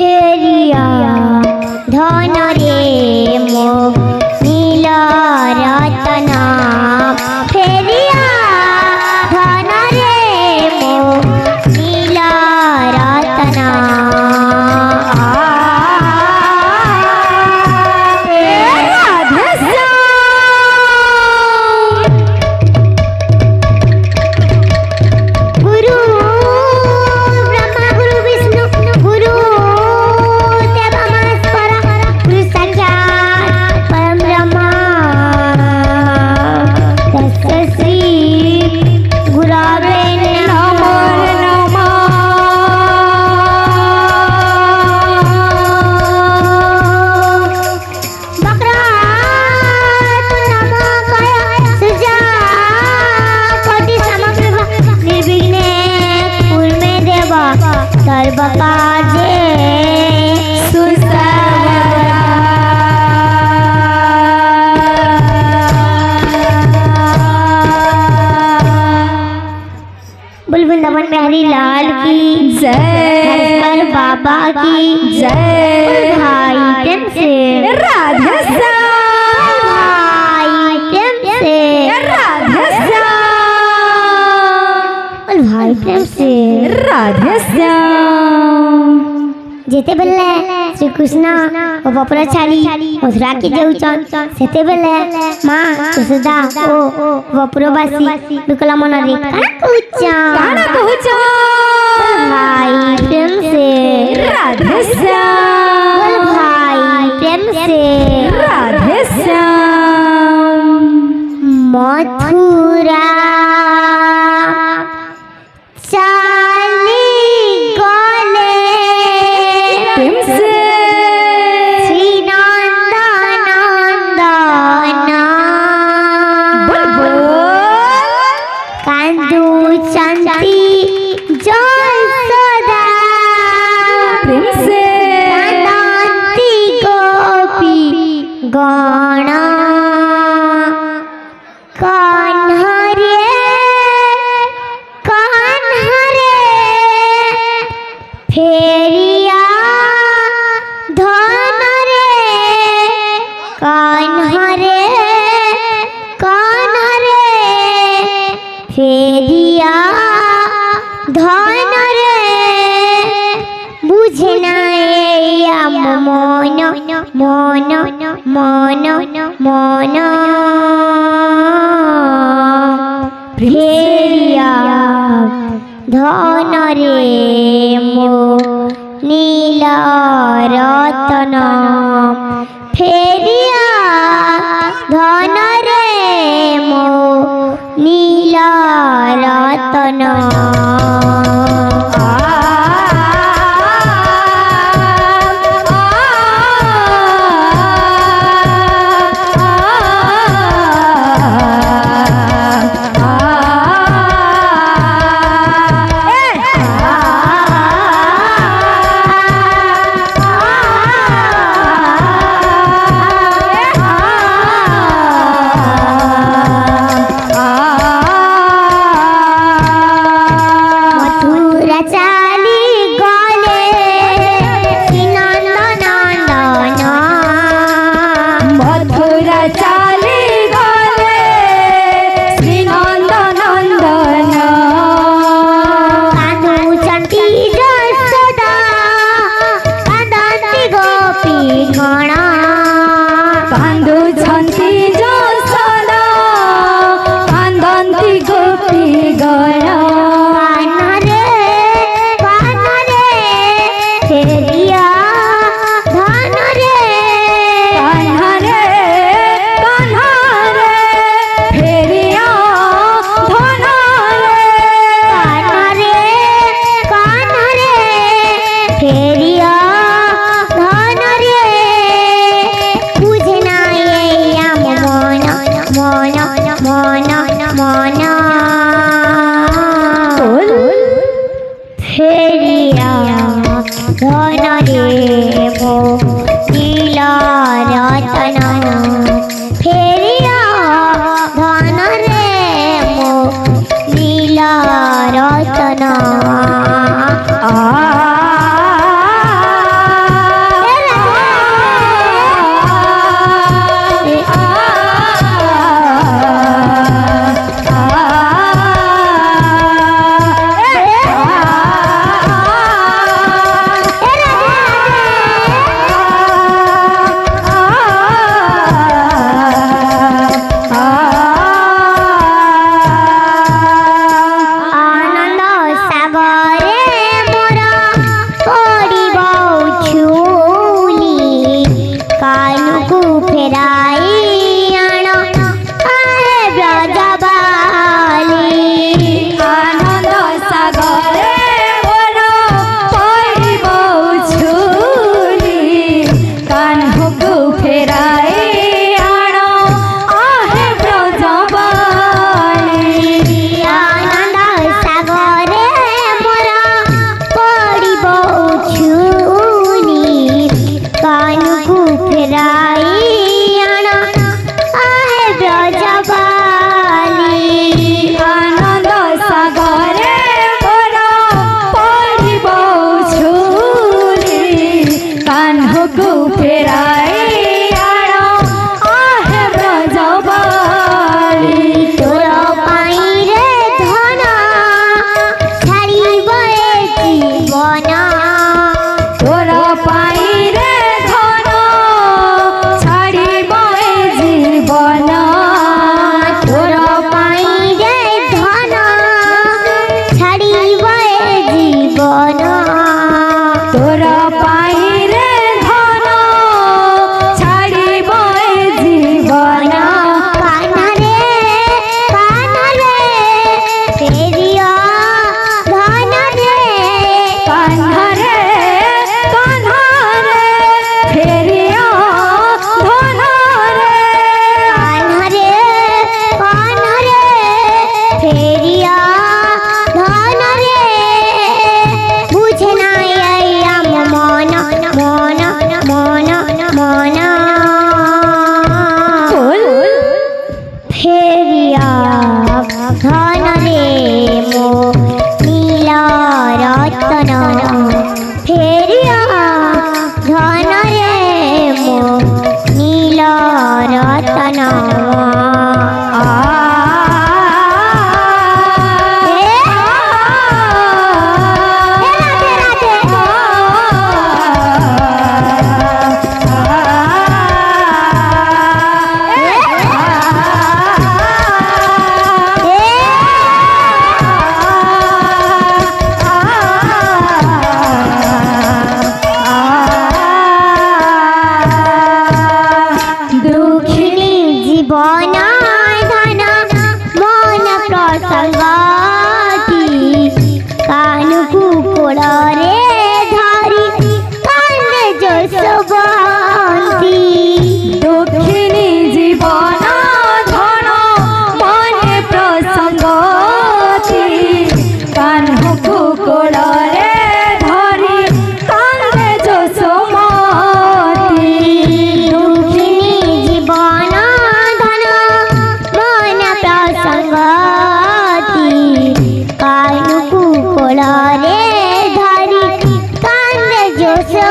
फेरिया धन रे मो नील रतना फेरिया धन रे मो नील रतना सर्वकार्ये सुसर्वदा बोल वृंदावन बिहारी लाल की जय, बाबा की जय, भाई प्रेम से राधे श्याम, भाई प्रेम से राधे श्याम, भाई प्रेम से राधे श्याम। जेते बेले श्री कृष्ण ओ बपुरा छाड़ी मथुरा के जाउछन सेते बेले मां यशोदा ओ बपुरवासी बिकला मन रे काना कहूछन भाई प्रेम से राधे श्याम, भाई प्रेम से राधे श्याम। मथुरा फेरिया धन रे बुझना मन मन मन मन फेरिया धन रे मो नील रतन फेरिया धन रे मो नील रतन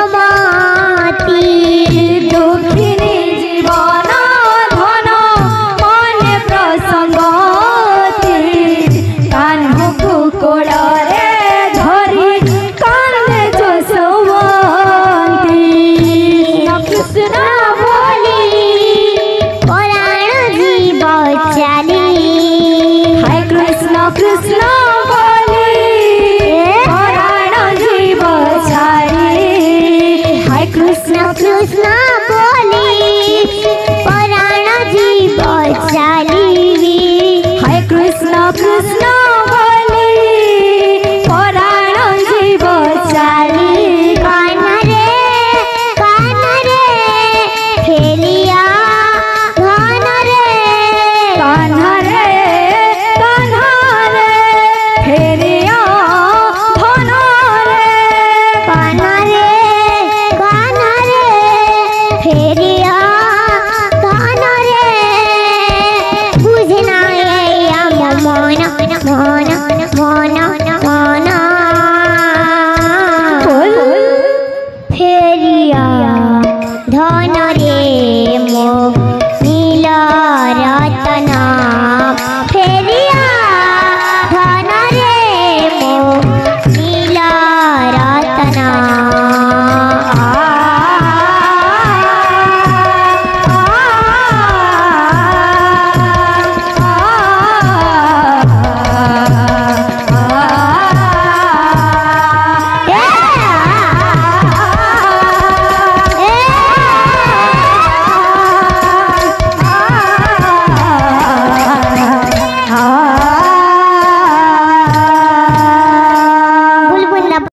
যশোমতী দুঃখিনী জীবন ধন মনে প্রসঙ্গতি কাহ্নকু কোড়রে ধরি কান্দে যশোমতী কৃষ্ণ বলি পরাণ জীব চালি হায় কৃষ্ণ কৃষ্ণ বলি পরাণ জীব ছাড়ি হায় কৃষ্ণ কৃষ্ণ বলি পরাণ জীব চালি হায় কৃষ্ণ কৃষ্ণ বলি পরাণ জীব ছাড়ি কানরে ফেলিয়া ধনরে কান্হারে কান্হারে ফেরিয়া ধনরে কানরে ফেরিয়া ধনরে বুঝে না আমার মন মন মন মন ফেরিয়া ধনরে